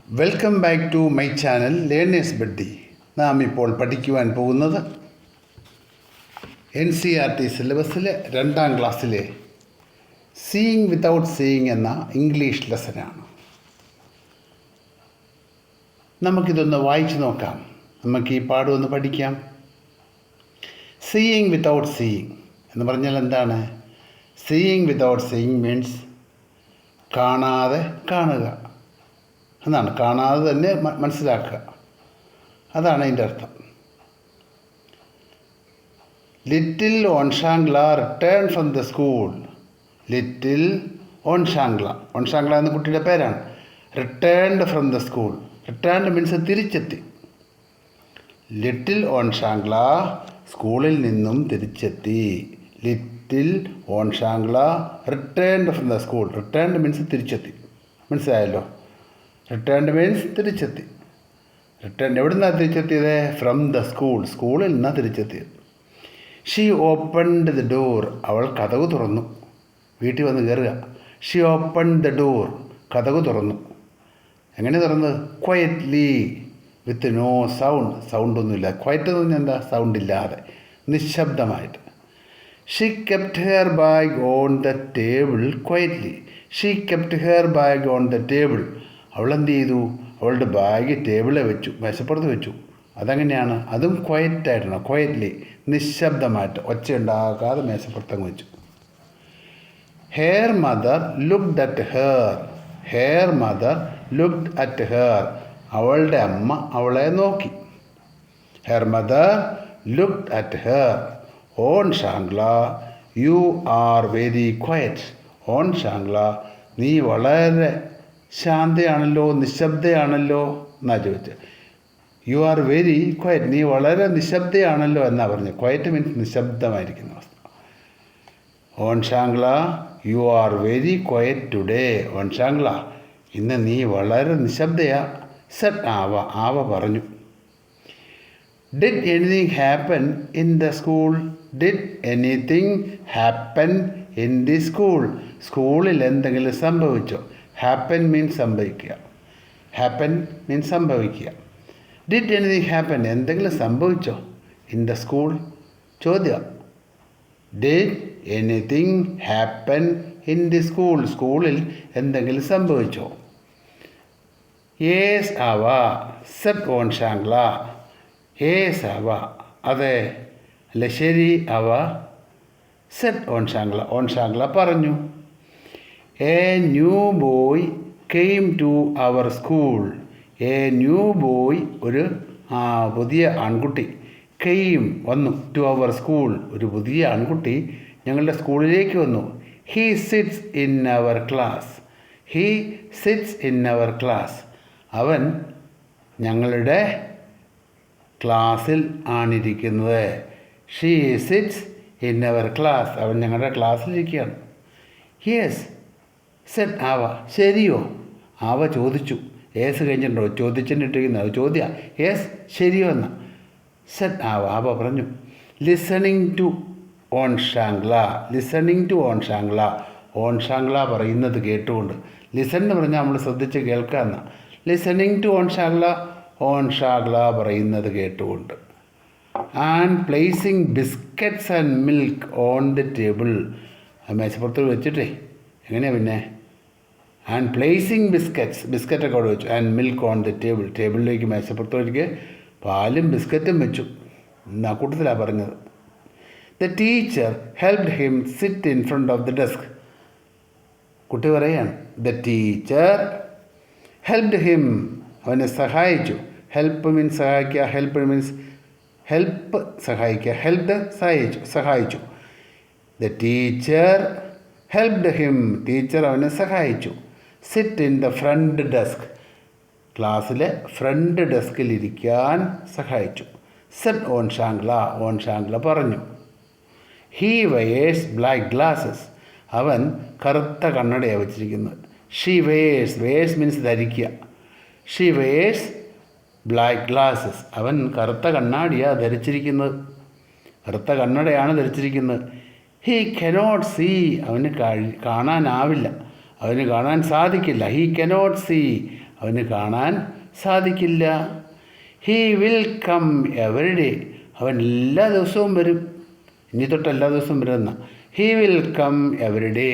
Welcome back to my channel learners buddy. നാം ഇപ്പോൾ പഠിക്കുവാൻ പോകുന്നത് NCERT സിലബസിലെ 2ാം ക്ലാസ്സിലെ സീയിങ് വിത്തൗട്ട് സീയിങ് എന്ന ഇംഗ്ലീഷ് ലെസനാണ്. നമുക്കിതൊന്ന് വായിച്ചു നോക്കാം. നമുക്ക് ഈ പാഠം ഒന്ന് പഠിക്കാം. സീയിങ് വിത്തൗട്ട് സീയിങ് എന്ന് പറഞ്ഞാൽ എന്താണ്? സീയിങ് വിത്തൗട്ട് സീയിങ് മീൻസ് കാണാതെ കാണുക എന്നാണ്. കാണാതെ തന്നെ മനസ്സിലാക്കുക, അതാണ് അതിൻ്റെ അർത്ഥം. Little Onshangla return from the school. Little Onshangla എന്ന കുട്ടിയുടെ പേരാണ്. Returned from the school. Returned means തിരിച്ചെത്തി. ലിറ്റിൽ ഓൺഷാങ്ല സ്കൂളിൽ നിന്നും തിരിച്ചെത്തി. Little Onshangla returned from the school. Returned means തിരിച്ചെത്തി. മനസ്സിലായല്ലോ? റിട്ടേൺഡ് മീൻസ് തിരിച്ചെത്തി. റിട്ടേൺ എവിടെ നിന്നാണ് തിരിച്ചെത്തിയത്? From the school. സ്കൂളിൽ നിന്നാണ് തിരിച്ചെത്തിയത്. She opened the door. അവൾ കതക് തുറന്നു. വീട്ടിൽ വന്ന് കയറുക. She opened the door. കതക് തുറന്നു. എങ്ങനെ തുറന്നത്? Quietly, with no sound. സൗണ്ടൊന്നുമില്ല. ക്വയറ്റ് എന്ന് പറഞ്ഞാൽ എന്താ? സൗണ്ട് ഇല്ലാതെ, നിശബ്ദമായിട്ട്. She kept her bag on the table quietly. She kept her bag on the table. അവളെന്ത് ചെയ്തു? അവളുടെ ബാഗ് ടേബിളിൽ വെച്ചു, മേശപ്പുറത്ത് വെച്ചു. അതെങ്ങനെയാണ്? അതും ക്വയറ്റായിട്ടാണ്. ക്വയറ്റ്ലി, നിശബ്ദമായിട്ട്, ഒച്ച ഉണ്ടാക്കാതെ മേശപ്പുറത്തങ്ങ് വെച്ചു. Her mother looked at her. Her mother looked at her. അവളുടെ അമ്മ അവളെ നോക്കി. Her mother looked at her. Onshangla you are very quiet. Onshangla നീ വളരെ ശാന്തയാണല്ലോ, നിശബ്ദയാണല്ലോ എന്നാ ചോദിച്ചത്. You are very quiet. നീ വളരെ നിശബ്ദയാണല്ലോ എന്നാ പറഞ്ഞു. ക്വയറ്റ് മീൻസ് നിശബ്ദമായിരിക്കുന്ന അവസ്ഥ. Onshangla you are very quiet today. Onshangla ഇന്ന് നീ വളരെ നിശബ്ദയാ. സെറ്റ് ആവ പറഞ്ഞു. Did anything happen in the school. Did anything happen in the school. സ്കൂളിൽ എന്തെങ്കിലും സംഭവിച്ചോ? ഹാപ്പൻ മീൻസ് സംഭവിക്കുക. ഹാപ്പൻ മീൻസ് സംഭവിക്കുക. ഡിഡ് എനിത്തിങ് ഹാപ്പൻ എന്തെങ്കിലും സംഭവിച്ചോ? ഇൻ ദ സ്കൂൾ ചോദ്യം. Did anything happen in the school. സ്കൂളിൽ എന്തെങ്കിലും സംഭവിച്ചോ? യേസ് അവ. Said Onshangla. യേസ് അവ അതെ അല്ല ശരി അവ. Said Onshangla. Onshangla പറഞ്ഞു. A new boy came to our school. A new boy ഒരു പുതിയ ആൺകുട്ടി. കെയിം വന്നു. ടു അവർ സ്കൂൾ ഒരു പുതിയ ആൺകുട്ടി ഞങ്ങളുടെ സ്കൂളിലേക്ക് വന്നു. He sits in our class. He sits in our class. അവൻ ഞങ്ങളുടെ ക്ലാസ്സിൽ ആണിരിക്കുന്നത്. She sits in our class. അവൻ ഞങ്ങളുടെ ക്ലാസ്സിലിരിക്കുകയാണ്. യെസ് സെറ്റ് ആവ. ശരിയോ? ആവ ചോദിച്ചു. യേസ് കഴിഞ്ഞിട്ടുണ്ടോ? ചോദിച്ചിട്ടിരിക്കുന്നത് അത് ചോദ്യം. യെസ് ശരിയോ എന്ന. സെറ്റ് ആവ പറഞ്ഞു. Listening to Onshangla. Listening to Onshangla. Onshangla പറയുന്നത് കേട്ടുകൊണ്ട്. ലിസൺ എന്ന് പറഞ്ഞാൽ നമ്മൾ ശ്രദ്ധിച്ച് കേൾക്കുക എന്ന. Listening to Onshangla. Onshangla പറയുന്നത് കേട്ടുകൊണ്ട്. And placing biscuits and milk on the table. മേശപ്പുറത്ത് വെച്ചിട്ടേ എങ്ങനെയാണ് പിന്നെ? ആൻഡ് പ്ലേസിങ് ബിസ്ക്കറ്റൊക്കെ അവിടെ വെച്ചു. And milk on the table. ടേബിളിലേക്ക് മേശപ്പുറത്തേക്ക് പാലും ബിസ്ക്കറ്റും വെച്ചു. എന്നാ കൂട്ടത്തിലാണ് പറഞ്ഞത്. The teacher helped him sit in front of the desk. കുട്ടി പറയാണ് ദ ടീച്ചർ ഹെൽപ്ഡ് ഹിം അവനെ സഹായിച്ചു. ഹെൽപ്പ് മീൻസ് സഹായിക്കുക. ഹെൽപ്പ് മീൻസ് ഹെൽപ്പ് സഹായിക്കുക. ഹെൽപ്ഡ് സഹായിച്ചു. The teacher helped him teacher അവനെ സഹായിച്ചു. Sit in the front desk ക്ലാസ്സിലെ ഫ്രണ്ട് ഡെസ്കിലിരിക്കാൻ സഹായിച്ചു. Said Onshangla. Onshangla പറഞ്ഞു. He wears black glasses. അവൻ കറുത്ത കണ്ണടയാണ് വെച്ചിരിക്കുന്നത്. ഷീ വെയേഴ്സ് മീൻസ് ധരിക്കുക. She wears black glasses. അവൻ കറുത്ത കണ്ണാടിയാണ് ധരിച്ചിരിക്കുന്നത്. കറുത്ത കണ്ണടയാണ് ധരിച്ചിരിക്കുന്നത്. He cannot see. അവന് കാണാനാവില്ല. അവന് കാണാൻ സാധിക്കില്ല. ഹീ കനോട്ട് സീ അവന് കാണാൻ സാധിക്കില്ല. He will come every day, അവൻ എല്ലാ ദിവസവും വരും. ഇനി തൊട്ട് എല്ലാ ദിവസവും വരുന്ന he will come every day,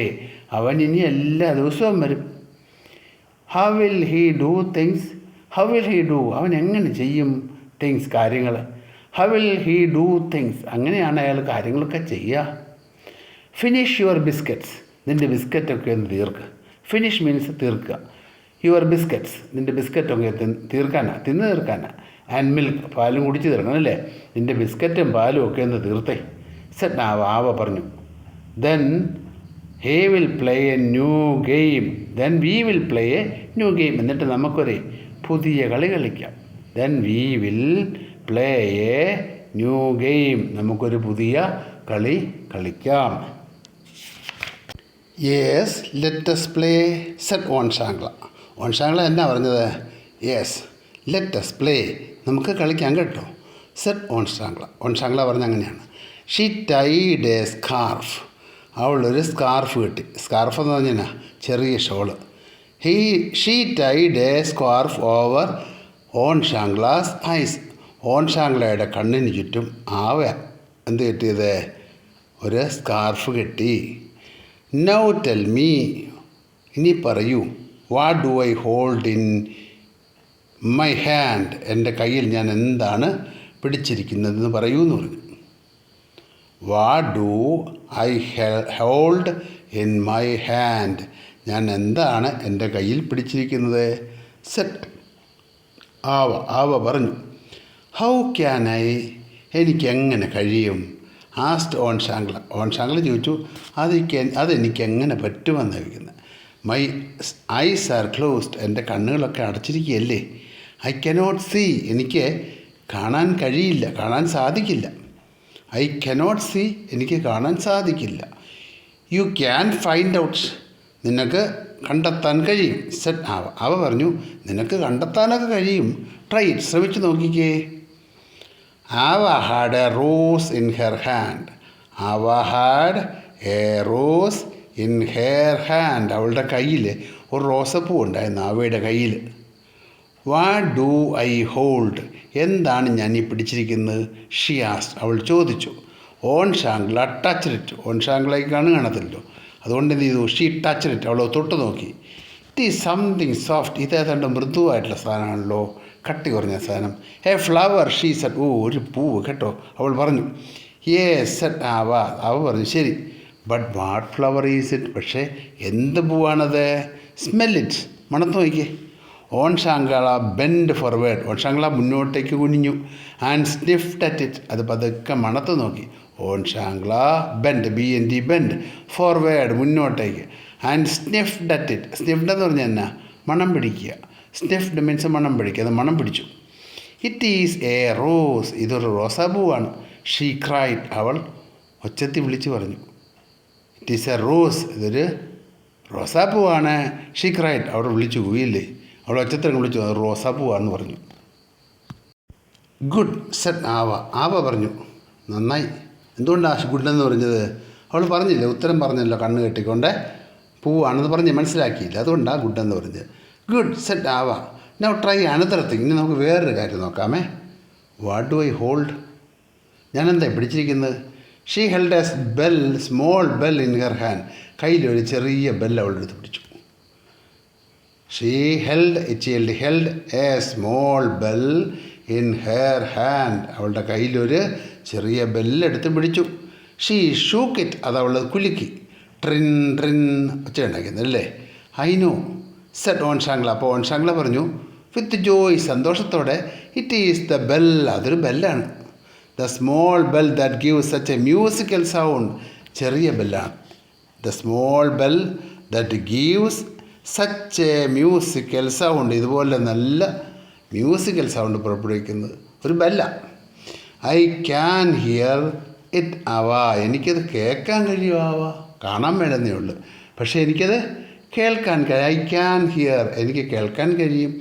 അവൻ ഇനി എല്ലാ ദിവസവും വരും. How will he do things, how will he do, അവൻ എങ്ങനെ ചെയ്യും തിങ്സ്, കാര്യങ്ങൾ. How will he do things, അങ്ങനെയാണ് അയാൾ കാര്യങ്ങളൊക്കെ ചെയ്യുക. ഫിനിഷ് യുവർ ബിസ്ക്കറ്റ്സ്, നിൻ്റെ ബിസ്ക്കറ്റൊക്കെ ഒന്ന് തീർക്ക്. ഫിനിഷ് മീൻസ് തീർക്കുക. യുവർ ബിസ്ക്കറ്റ്സ്, നിൻ്റെ ബിസ്ക്കറ്റൊക്കെ തീർക്കാനാണ്, തിന്ന് തീർക്കാനാണ്. ആൻഡ് മിൽക്ക്, പാലും കുടിച്ച് തീർക്കണം അല്ലേ. നിൻ്റെ ബിസ്ക്കറ്റും പാലും ഒക്കെ ഒന്ന് തീർത്തേ. സെറ്റ് ആവ പറഞ്ഞു. Then he will play a new game, then we will play a new game, എന്നിട്ട് നമുക്കൊരു പുതിയ കളി കളിക്കാം. Then we will play a new game, നമുക്കൊരു പുതിയ കളി കളിക്കാം. Yes let's play said Onshangla. Onshangla എന്നാ പറഞ്ഞത്? യെസ് ലെറ്റസ് പ്ലേ, നമുക്ക് കളിക്കാം കേട്ടോ. സെറ്റ് ഓൺഷാങ്ല. ഓൺഷാങ്ല പറഞ്ഞ അങ്ങനെയാണ്. ഷീ ടൈഡ് എ സ്കാർഫ്, അവളൊരു സ്കാർഫ് കിട്ടി. സ്കാർഫ് എന്ന് പറഞ്ഞാൽ ചെറിയ shawl. She tied a scarf over Onshangla's eyes, ഓൺഷാങ്ലയുടെ കണ്ണിന് ചുറ്റും ആവ എന്ത് കിട്ടിയത്? ഒരു സ്കാർഫ് കിട്ടി. നൗ ടെൽ മീ, ഇനി പറയൂ. What do I hold in my hand, എൻ്റെ കയ്യിൽ ഞാൻ എന്താണ് പിടിച്ചിരിക്കുന്നതെന്ന് പറയൂ എന്ന് പറഞ്ഞു. What do I hold in my hand, ഞാൻ എന്താണ് എൻ്റെ കയ്യിൽ പിടിച്ചിരിക്കുന്നത്? സെറ്റ് ആവ പറഞ്ഞു. ഹൗ ക്യാൻ ഐ, എനിക്കെങ്ങനെ കഴിയും? ആസ്റ്റ് ഓൺഷാങ്ല. ഓൺഷാങ്ല ചോദിച്ചു അതെനിക്കെങ്ങനെ പറ്റുമെന്ന് ചോദിക്കുന്നത്. മൈ ഐസ് ആർ ക്ലോസ്ഡ്, എൻ്റെ കണ്ണുകളൊക്കെ അടച്ചിരിക്കുകയല്ലേ. ഐ കനോട്ട് സീ, എനിക്ക് കാണാൻ കഴിയില്ല, കാണാൻ സാധിക്കില്ല. ഐ കനോട്ട് സീ, എനിക്ക് കാണാൻ സാധിക്കില്ല. യു ക്യാൻ ഫൈൻഡ് ഔട്ട്, നിനക്ക് കണ്ടെത്താൻ കഴിയും. സെറ്റ് അവ പറഞ്ഞു നിനക്ക് കണ്ടെത്താനൊക്കെ കഴിയും. ട്രൈ ഇറ്റ്, ശ്രമിച്ചു നോക്കിക്കേ. Ava had a rose in her hand, Ava had a rose in her hand, അവളുടെ കയ്യിൽ ഒരു റോസപ്പൂ ഉണ്ടായിരുന്നു ആവയുടെ കയ്യിൽ. വാട്ട് ഡു ഐ ഹോൾഡ്, എന്താണ് ഞാൻ ഈ പിടിച്ചിരിക്കുന്നത്? ഷി ആസ്റ്റ്, അവൾ ചോദിച്ചു. ഓൺഷാങ്ല ടച്ച്ഡ് ഇറ്റ്, ഓൺഷാങ്ലയ്ക്ക് കാണത്തില്ലോ, അതുകൊണ്ട് എന്ത് ചെയ്തു? ഷീ ടച്ച്ഡ് ഇറ്റ്, അവൾ തൊട്ട് നോക്കി. ഇറ്റ് ഈസ് സംതിങ് സോഫ്റ്റ്, ഇതേതാണ്ട് മൃദുവായിട്ടുള്ള സാധനമാണല്ലോ, കട്ടി കുറഞ്ഞ സാധനം. എ ഫ്ലവർ, ഷീ സെഡ്, ഓ ഒരു പൂവ് കേട്ടോ, അവൾ പറഞ്ഞു. സെഡ് അവ പറഞ്ഞു ശരി. But what flower is it, പക്ഷേ എന്ത് പൂവാണത്? സ്മെൽ ഇറ്റ്, മണത്ത് നോക്കിയേ. ഓൺഷാങ്ല ബെൻഡ് ഫോർവേഡ്, ഓൺഷാങ്ല മുന്നോട്ടേക്ക് കുനിഞ്ഞു. ആൻഡ് സ്നിഫ്ഡ് അറ്റ് ഇറ്റ്, അത് പതുക്കെ മണത്ത് നോക്കി. ഓൺഷാങ്ല ബെൻഡ്, BND ബെൻഡ്, ഫോർവേഡ് മുന്നോട്ടേക്ക്. ആൻഡ് സ്നിഫ്ഡ് അറ്റ് ഇറ്റ്, സ്നിഫ്ഡ് എന്ന് പറഞ്ഞാൽ എന്നാ? മണം പിടിക്കുക. സ്നിഫ്ഡ് മീൻസ് മണം പിടിക്കുക, അത് മണം പിടിച്ചു. ഇറ്റ് ഈസ് എ റോസ്, ഇതൊരു റോസാപ്പൂവാണ്. ഷീ ക്രൈഡ്, അവൾ ഒച്ചത്തി വിളിച്ചു പറഞ്ഞു. ഇറ്റ് ഈസ് എ റോസ്, ഇതൊരു റോസാപ്പൂവാണ്. ഷീ ക്രൈഡ്, അവൾ വിളിച്ചു കൂവിയില്ലേ, അവൾ ഒച്ചത്തിലും വിളിച്ചു റോസാപ്പൂവാണെന്ന് പറഞ്ഞു. ഗുഡ് സെഡ് ആവ പറഞ്ഞു നന്നായി. എന്തുകൊണ്ടാണ് ഗുഡ് എന്ന് പറഞ്ഞത്? അവൾ പറഞ്ഞില്ലേ, ഉത്തരം പറഞ്ഞല്ലോ, കണ്ണ് കെട്ടിക്കൊണ്ട് പൂവാണെന്ന് പറഞ്ഞ് മനസ്സിലാക്കിയില്ല, അതുകൊണ്ടാണ് ഗുഡ് എന്ന് പറഞ്ഞത്. Good said Ava. Now try another thing, ഇനി നമുക്ക് വേറൊരു കാര്യം നോക്കാമേ. വാട്ട് ഡു ഐ ഹോൾഡ്, ഞാനെന്താ പിടിച്ചിരിക്കുന്നത്? She held a bell, small bell in her hand, കയ്യിലൊരു ചെറിയ ബെൽ അവളുടെ അടുത്ത് പിടിച്ചു. She held a small bell in her hand, അവളുടെ കയ്യിലൊരു ചെറിയ ബെല്ലെടുത്ത് പിടിച്ചു. ഷീ ഷൂക്ക് ഇറ്റ്, അത് അവൾ കുലുക്കി. ട്രിൻ ട്രിൻ ഒച്ച ഉണ്ടാക്കിയെന്നല്ലേ. I know said Onshangla. അപ്പോൾ ഓൺഷാങ്ല പറഞ്ഞു വിത്ത് ജോയ്, സന്തോഷത്തോടെ, ഇറ്റ് ഈസ് ദ ബെൽ, അതൊരു ബെല്ലാണ്. The small bell that gives such a musical sound, ചെറിയ ബെല്ലാണ്. The small bell that gives such a musical sound, ഇതുപോലെ നല്ല മ്യൂസിക്കൽ സൗണ്ട് പുറപ്പെടുവിക്കുന്നത് ഒരു ബെല്ല. ഐ ക്യാൻ ഹിയർ ഇറ്റ് എനിക്കത് കേൾക്കാൻ കഴിയും. കാണാൻ വേണമെന്നേ ഉള്ളൂ, പക്ഷേ എനിക്കത് കേൾക്കാൻ കഴിയും. ഐ ക്യാൻ ഹിയർ, എനിക്ക് കേൾക്കാൻ കഴിയും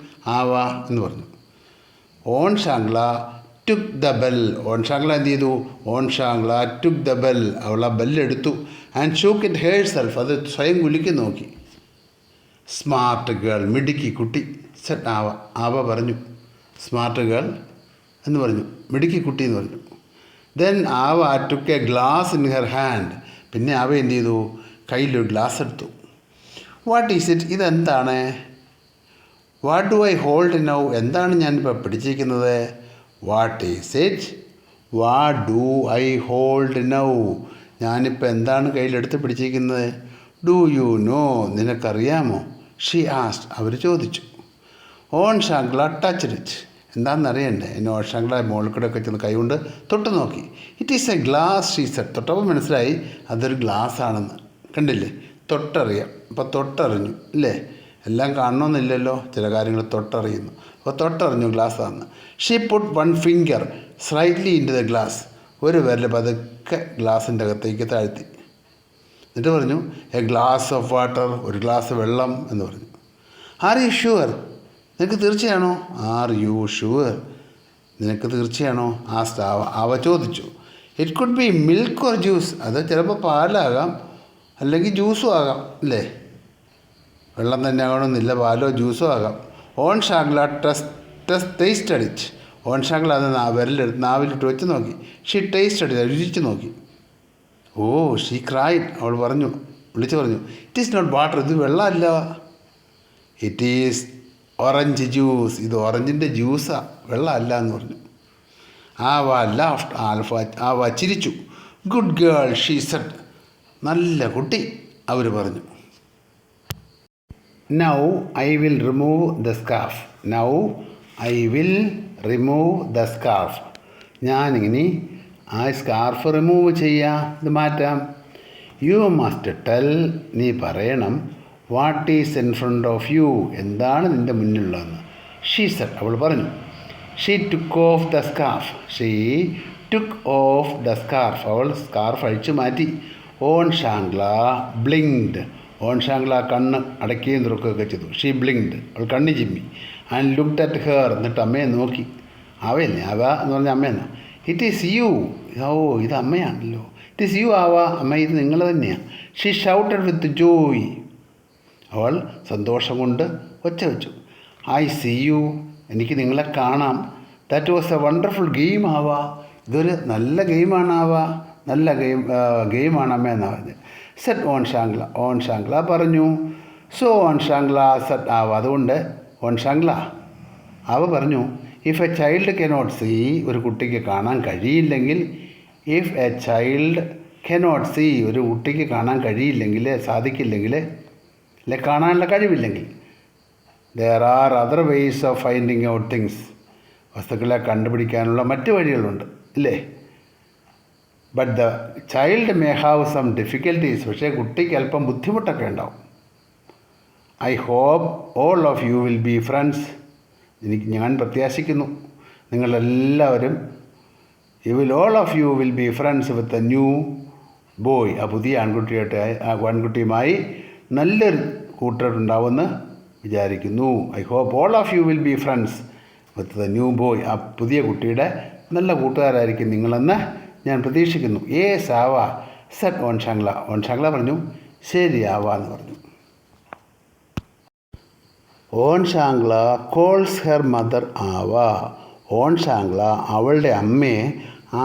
എന്ന് പറഞ്ഞു. ഓൺഷാങ്ല ടുക്ക് ദ ബെൽ, ഓൺഷാങ്ല എന്ത് ചെയ്തു? ഓൺഷാങ്ല ടുക്ക് ദ ബെൽ, അവൾ ആ ബെല്ലെടുത്തു. ആൻഡ് ഷൂക്ക് ഇറ്റ് ഹേഴ്സെൽഫ്, അത് സ്വയം കുലുക്കി നോക്കി. സ്മാർട്ട് ഗേൾ, മിടുക്കി കുട്ടി. സെറ്റ് ആവ പറഞ്ഞു. സ്മാർട്ട് ഗേൾ എന്ന് പറഞ്ഞു, മിടുക്കി കുട്ടി എന്ന് പറഞ്ഞു. Then Ava took a glass in her hand. പിന്നെ ആവ എന്ത് ചെയ്തു? കയ്യിലൊരു ഗ്ലാസ് എടുത്തു. What is it? ഇതെന്താണ്? What do I hold now? എന്താണ് ഞാനിപ്പോൾ പിടിച്ചിരിക്കുന്നത്? What is it? What do I hold now? ഞാനിപ്പോൾ എന്താണ് കയ്യിലെടുത്ത് പിടിച്ചിരിക്കുന്നത്? Do you know? നിനക്കറിയാമോ? She asked. അവർ ചോദിച്ചു. Onshangla touched it. എന്താണെന്നറിയണ്ടേ? എന്നെ ഓൺ ഷാങ്ക്ല മുകളിൽ കൂടെ ഒക്കെ ചെന്ന് കൈകൊണ്ട് തൊട്ട് നോക്കി. It is a glass she said. തൊട്ടപ്പോൾ മനസ്സിലായി അതൊരു ഗ്ലാസ് ആണെന്ന്. കണ്ടില്ലേ? തൊട്ടറിയാം. അപ്പോൾ തൊട്ടറിഞ്ഞു ഇല്ലേ? എല്ലാം കാണണമെന്നില്ലല്ലോ, ചില കാര്യങ്ങൾ തൊട്ടറിയുന്നു. അപ്പോൾ തൊട്ടറിഞ്ഞു ഗ്ലാസ് ആണെന്ന്. She put one finger slightly into the glass. ഒരു വിരൽ പതുക്കെ ഗ്ലാസിൻ്റെ അകത്തേക്ക് താഴ്ത്തി. എന്നിട്ട് പറഞ്ഞു എ ഗ്ലാസ് ഓഫ് വാട്ടർ. ഒരു ഗ്ലാസ് വെള്ളം എന്ന് പറഞ്ഞു. Are you sure? നിനക്ക് തീർച്ചയാണോ? Are you sure? നിനക്ക് തീർച്ചയാണോ? ആവ ചോദിച്ചു. It could be milk or juice. അത് ചിലപ്പോൾ പാലാകാം, അല്ലെങ്കിൽ ജ്യൂസും ആകാം അല്ലേ? വെള്ളം തന്നെ ആകണമെന്നില്ല, പാലോ ജ്യൂസോ ആകാം. Onshangla tasted it. Onshangla അത് വിരലെടുത്ത് നാവിലിട്ട് വെച്ച് നോക്കി. She tasted it. രുചിച്ച് നോക്കി. Oh she cried. അവൾ പറഞ്ഞു, വിളിച്ചു പറഞ്ഞു, ഇറ്റ് ഈസ് നോട്ട് വാട്ടർ. ഇത് വെള്ളമല്ല. It is orange juice. ഇത് ഓറഞ്ചിൻ്റെ ജ്യൂസാണ്, വെള്ളമല്ല എന്ന് പറഞ്ഞു. ആവ ചിരിച്ചു. Good girl she said. നല്ല കുട്ടി അവർ പറഞ്ഞു. Now I will remove the scarf. Now I will remove the scarf. ഞാനിങ്ങനെ ആ സ്കാർഫ് റിമൂവ് ചെയ്യാം, ഇത് മാറ്റാം. You must tell. നീ പറയണം. What is in front of you? എന്താണ് നിൻ്റെ മുന്നിലുള്ളതെന്ന്. She said. അവൾ പറഞ്ഞു. She took off the scarf. She took off the scarf. അവൾ സ്കാർഫ് അഴിച്ചു മാറ്റി. Onshangla blinked. Onshangla കണ്ണ് അടയ്ക്കുകയും തുറക്കുകയൊക്കെ ചെയ്തു. She blinked. അവൾ കണ്ണി ചിമ്മി. And looked at her. എന്നിട്ട് അമ്മയെ നോക്കി. അവയല്ലേ? അവ എന്ന് പറഞ്ഞാൽ അമ്മയെന്നാ. It is you. ഓ ഇത് അമ്മയാണല്ലോ. ഇറ്റ് ഈസ് യു ആവ. അമ്മ ഇത് നിങ്ങൾ തന്നെയാണ്. She shouted with joy. അവൾ സന്തോഷം കൊണ്ട് ഒച്ച വെച്ചു. I see you. എനിക്ക് നിങ്ങളെ കാണാം. That was a wonderful game Ava. ഇതൊരു നല്ല ഗെയിമാണ് ആവ. നല്ല ഗെയിമാണ് അമ്മ എന്നാണ് പറഞ്ഞത്. Said on ഷാങ്ക്ല. ഓൺ ഷാങ്ക്ല പറഞ്ഞു. സോ ഓൺ ഷാങ്ക്ല സെറ്റ് ആവ. അതുകൊണ്ട് ഓൺ ഷാങ്ക്ല ആവ പറഞ്ഞു. If a child cannot see. ഒരു കുട്ടിക്ക് കാണാൻ കഴിയില്ലെങ്കിൽ. If a child cannot see. ഒരു കുട്ടിക്ക് കാണാൻ കഴിയില്ലെങ്കിൽ, സാധിക്കില്ലെങ്കിൽ, അല്ലെ കാണാനുള്ള കഴിവില്ലെങ്കിൽ. There are other ways of finding out things. വസ്തുക്കളെ കണ്ടുപിടിക്കാനുള്ള മറ്റ് വഴികളുണ്ട് ഇല്ലേ? But the child may have some difficulties. പക്ഷേ കുട്ടിക്ക് അല്പം ബുദ്ധിമുട്ടൊക്കെ ഉണ്ടാവും. I hope all of you will be friends. ഞാൻ പ്രത്യാശിക്കുന്നു നിങ്ങളെല്ലാവരും all of you will be friends with A new boy. ആ പുതിയ ആൺകുട്ടിയുമായി നല്ലൊരു കൂട്ടുകാരുണ്ടാവുമെന്ന് വിചാരിക്കുന്നു. I hope all of you will be friends with the new boy. ആ പുതിയ കുട്ടിയുടെ നല്ല കൂട്ടുകാരായിരിക്കും നിങ്ങളെന്ന് ഞാൻ പ്രതീക്ഷിക്കുന്നു. സാവ സെറ്റ് ഓൺ ഷാങ്ക്ല. ഓൺ ഷാങ്ക്ല പറഞ്ഞു ശരി ആവ എന്ന് പറഞ്ഞു. ഓൺ ഷാങ്ക്ല കോൾസ് ഹെർ മദർ ആവ. ഓൺ ഷാങ്ക്ല അവളുടെ അമ്മയെ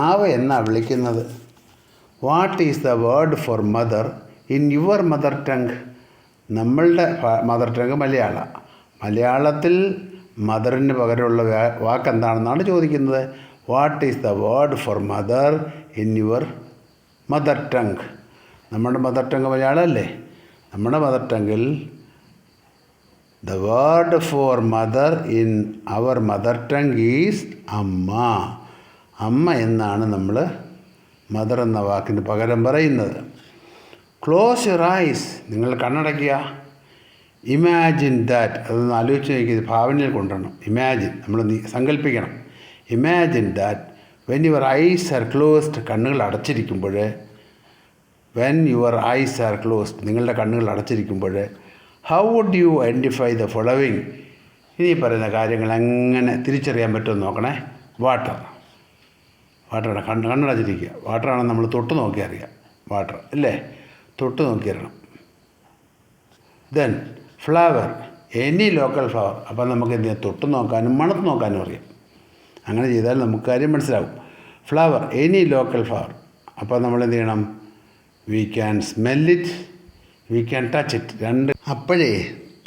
ആവ എന്നാണ് വിളിക്കുന്നത്. What is the word for mother in your mother tongue? നമ്മളുടെ മദർ ടങ് മലയാളത്തിൽ മദറിന് പകരമുള്ള വാക്കെന്താണെന്നാണ് ചോദിക്കുന്നത്. What is the word for mother in your mother tongue? നമ്മുടെ മദർ ടങ് മലയാളമല്ലേ? നമ്മുടെ മദർ ടങ്ങിൽ the word for mother in our mother tongue is amma. അമ്മ എന്നാണ് നമ്മൾ മദർ എന്ന വാക്കിന് പകരം പറയുന്നത്. Close your eyes. നിങ്ങൾ കണ്ണടയ്ക്കുക. Imagine that. അതൊന്ന് ആലോചിച്ച് നോക്കിയത് ഭാവനയിൽ കൊണ്ടുവരണം. ഇമാജിൻ നമ്മൾ സങ്കല്പിക്കണം. Imagine that when your eyes are closed. കണ്ണുകൾ അടച്ചിരിക്കുമ്പോൾ, when your eyes are closed, നിങ്ങളുടെ കണ്ണുകൾ അടച്ചിരിക്കുമ്പോൾ, how would you identify the following? ഇനി പറയുന്ന കാര്യങ്ങൾ എങ്ങനെ തിരിച്ചറിയാൻ പറ്റുമെന്ന് നോക്കണേ. വാട്ടറാണ് കണ്ണടച്ചിരിക്കുക. വാട്ടറാണെന്ന് നമ്മൾ തൊട്ട് നോക്കി അറിയാം. വാട്ടർ അല്ലേ? തൊട്ട് നോക്കി അറിയണം. Then flower any local flower. അപ്പോൾ നമുക്ക് എന്ത് ചെയ്യാം, തൊട്ട് നോക്കാനും മണത്ത് നോക്കാനും അറിയാം. അങ്ങനെ ചെയ്താൽ നമുക്ക് കാര്യം മനസ്സിലാവും. Flower any local flower. അപ്പോൾ നമ്മൾ എന്ത് ചെയ്യണം, we can smell it, we can touch it. രണ്ട് അപ്പോഴേ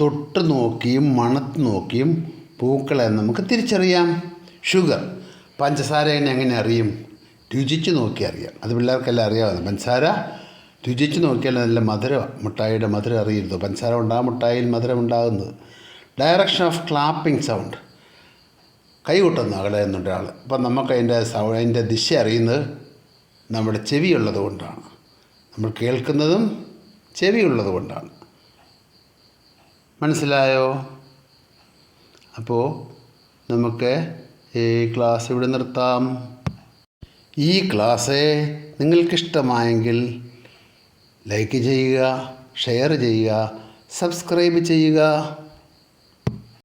തൊട്ട് നോക്കിയും മണത്ത് നോക്കിയും പൂക്കളെ നമുക്ക് തിരിച്ചറിയാം. ഷുഗർ, പഞ്ചസാരേനെ എങ്ങനെ അറിയും? രുചിച്ച് നോക്കി അറിയാം. അത് പിള്ളേർക്കെല്ലാം അറിയാവുന്ന. പഞ്ചസാര രുചിച്ച് നോക്കിയാൽ നല്ല മധുരം, മിഠായിയുടെ മധുരം അറിയരുത്. പഞ്ചസാര ഉണ്ടാകും മിഠായിയിൽ മധുരം ഉണ്ടാകുന്നത്. ഡയറക്ഷൻ ഓഫ് ക്ലാപ്പിംഗ് സൗണ്ട്, കൈ കൊട്ടുന്നു അകലെ നിന്നുണ്ട് ആൾ. അപ്പം നമുക്ക് അതിൻ്റെ ദിശ അറിയുന്നത് നമ്മുടെ ചെവിയുള്ളത് കൊണ്ടാണ്. നമ്മൾ കേൾക്കുന്നതും ചെവിയുള്ളത് കൊണ്ടാണ്. മനസ്സിലായോ? അപ്പോൾ നമുക്ക് ഈ ക്ലാസ് ഇവിടെ നിർത്താം. ഈ ക്ലാസ് നിങ്ങൾക്കിഷ്ടമായെങ്കിൽ ലൈക്ക് ചെയ്യുക, ഷെയർ ചെയ്യുക, സബ്സ്ക്രൈബ് ചെയ്യുക.